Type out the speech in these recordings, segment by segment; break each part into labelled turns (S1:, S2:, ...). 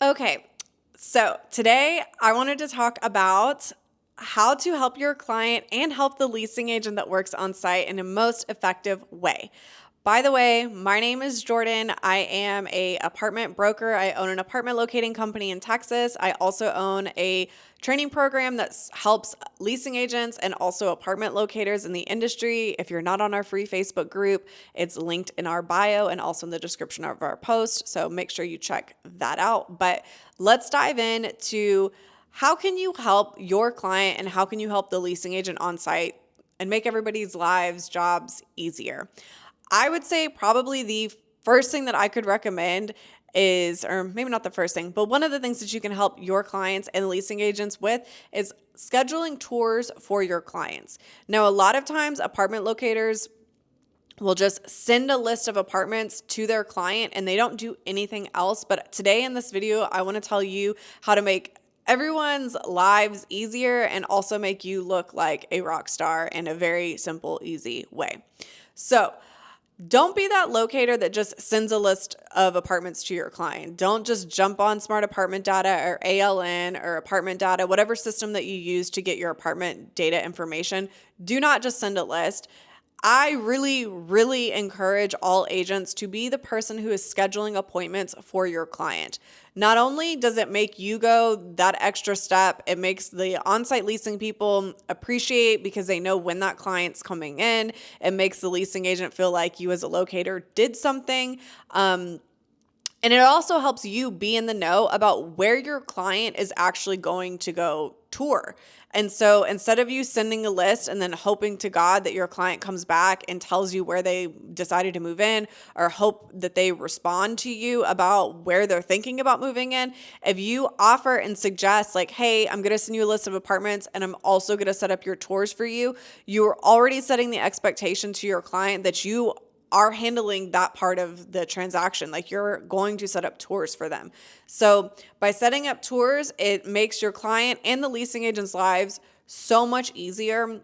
S1: Okay, so today I wanted to talk about how to help your client and help the leasing agent that works on site in a most effective way. By the way, my name is Jordan. I am a apartment broker. I own an apartment locating company in Texas. I also own a training program that helps leasing agents and also apartment locators in the industry. If you're not on our free Facebook group, it's linked in our bio and also in the description of our post. So make sure you check that out. But let's dive in to how can you help your client and how can you help the leasing agent on site and make everybody's lives, jobs easier. I would say probably the first thing that I could recommend is, or maybe not the first thing, but one of the things that you can help your clients and leasing agents with is scheduling tours for your clients. Now, a lot of times apartment locators will just send a list of apartments to their client and they don't do anything else. But today in this video, I want to tell you how to make everyone's lives easier and also make you look like a rock star in a very simple, easy way. So, don't be that locator that just sends a list of apartments to your client. Don't just jump on Smart Apartment Data or ALN or Apartment Data, whatever system that you use to get your apartment data information. Do not just send a list. I really encourage all agents to be the person who is scheduling appointments for your client. Not only does it make you go that extra step, it makes the on-site leasing people appreciate because they know when that client's coming in. It makes the leasing agent feel like you as a locator did something. And it also helps you be in the know about where your client is actually going to go tour. And so instead of you sending a list and then hoping to God that your client comes back and tells you where they decided to move in or hope that they respond to you about where they're thinking about moving in, if you offer and suggest like, hey, I'm going to send you a list of apartments and I'm also going to set up your tours for you, you're already setting the expectation to your client that you are handling that part of the transaction. Like you're going to set up tours for them. So by setting up tours, it makes your client and the leasing agent's lives so much easier.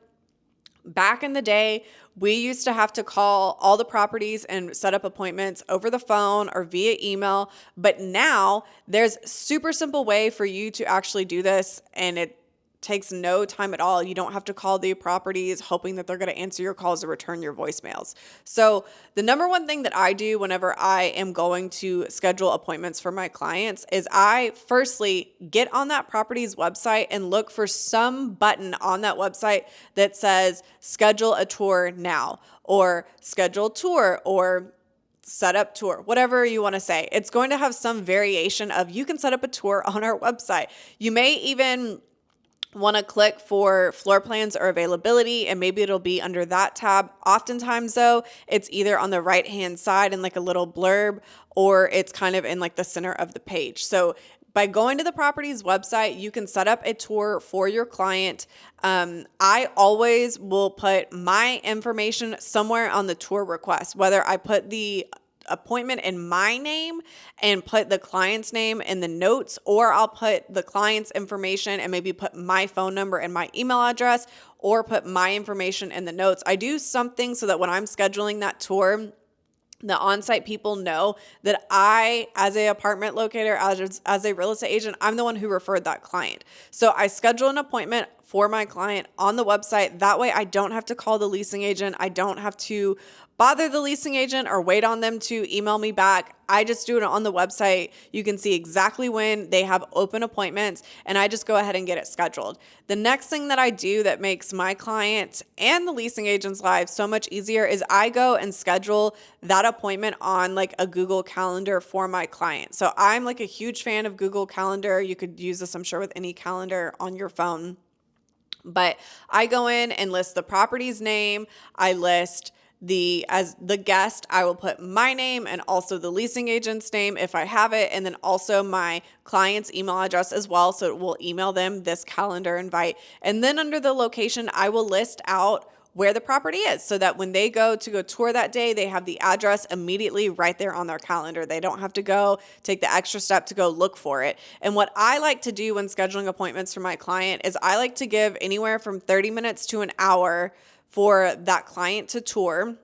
S1: Back in the day, we used to have to call all the properties and set up appointments over the phone or via email. But now there's a super simple way for you to actually do this, and it takes no time at all. You don't have to call the properties hoping that they're going to answer your calls or return your voicemails. So the number one thing that I do whenever I am going to schedule appointments for my clients is I firstly get on that property's website and look for some button on that website that says schedule a tour now or schedule tour or set up tour, whatever you want to say. It's going to have some variation of you can set up a tour on our website. You may even want to click for floor plans or availability, and maybe it'll be under that tab. Oftentimes though, it's either on the right hand side in like a little blurb, or it's kind of in like the center of the page. So by going to the property's website, you can set up a tour for your client. I always will put my information somewhere on the tour request, whether I put the appointment in my name and put the client's name in the notes, or I'll put the client's information and maybe put my phone number and my email address, or put my information in the notes. I do something so that when I'm scheduling that tour, the on-site people know that I, as a apartment locator, as a real estate agent, I'm the one who referred that client. So I schedule an appointment for my client on the website. That way I don't have to call the leasing agent. I don't have to bother the leasing agent or wait on them to email me back. I just do it on the website. You can see exactly when they have open appointments, and I just go ahead and get it scheduled. The next thing that I do that makes my client and the leasing agent's lives so much easier is I go and schedule that appointment on like a Google Calendar for my client. So I'm like a huge fan of Google Calendar. You could use this, I'm sure, with any calendar on your phone. But I go in and list the property's name. I list as the guest, I will put my name and also the leasing agent's name if I have it, and then also my client's email address as well, so it will email them this calendar invite. And then under the location, I will list out where the property is so that when they go tour that day, they have the address immediately right there on their calendar. They don't have to go take the extra step to go look for it. And what I like to do when scheduling appointments for my client is I like to give anywhere from 30 minutes to an hour for that client to tour.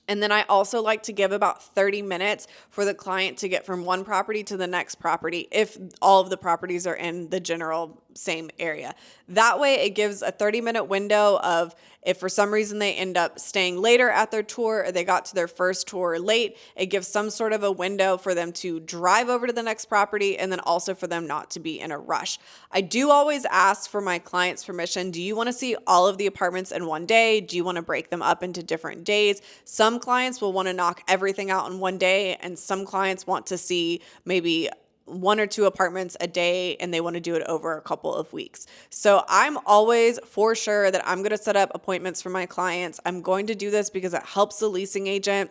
S1: And then I also like to give about 30 minutes for the client to get from one property to the next property if all of the properties are in the general same area. That way it gives a 30-minute window of if for some reason they end up staying later at their tour or they got to their first tour late, it gives some sort of a window for them to drive over to the next property and then also for them not to be in a rush. I do always ask for my client's permission. Do you want to see all of the apartments in one day? Do you want to break them up into different days? Some clients will want to knock everything out in one day, and some clients want to see maybe one or two apartments a day and they want to do it over a couple of weeks. So I'm always for sure that I'm going to set up appointments for my clients. I'm going to do this because it helps the leasing agent.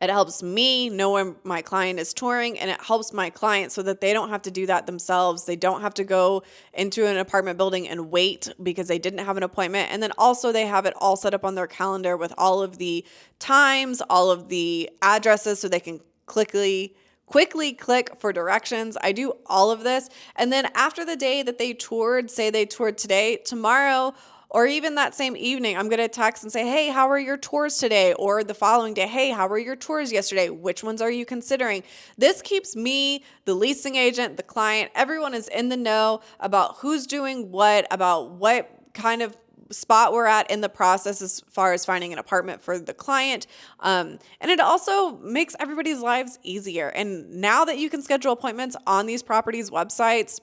S1: It helps me know when my client is touring, and it helps my client so that they don't have to do that themselves. They don't have to go into an apartment building and wait because they didn't have an appointment. And then also they have it all set up on their calendar with all of the times, all of the addresses so they can quickly click for directions. I do all of this. And then after the day that they toured, say they toured today, tomorrow, or even that same evening, I'm going to text and say, hey, how are your tours today? Or the following day, hey, how were your tours yesterday? Which ones are you considering? This keeps me, the leasing agent, the client, everyone is in the know about who's doing what, about what kind of spot we're at in the process as far as finding an apartment for the client. And it also makes everybody's lives easier. And now that you can schedule appointments on these properties' websites,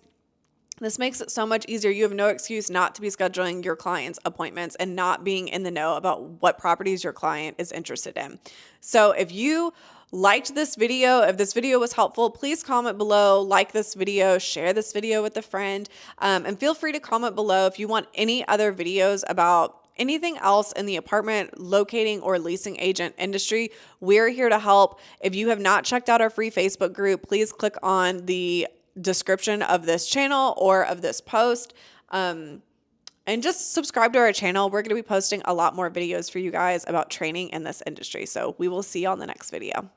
S1: this makes it so much easier. You have no excuse not to be scheduling your clients' appointments and not being in the know about what properties your client is interested in. So if you liked this video, if this video was helpful, please comment below, like this video, share this video with a friend, and feel free to comment below if you want any other videos about anything else in the apartment locating or leasing agent industry. We're here to help. If you have not checked out our free Facebook group, please click on the description of this channel or of this post, and just subscribe to our channel. We're going to be posting a lot more videos for you guys about training in this industry. So we will see you on the next video.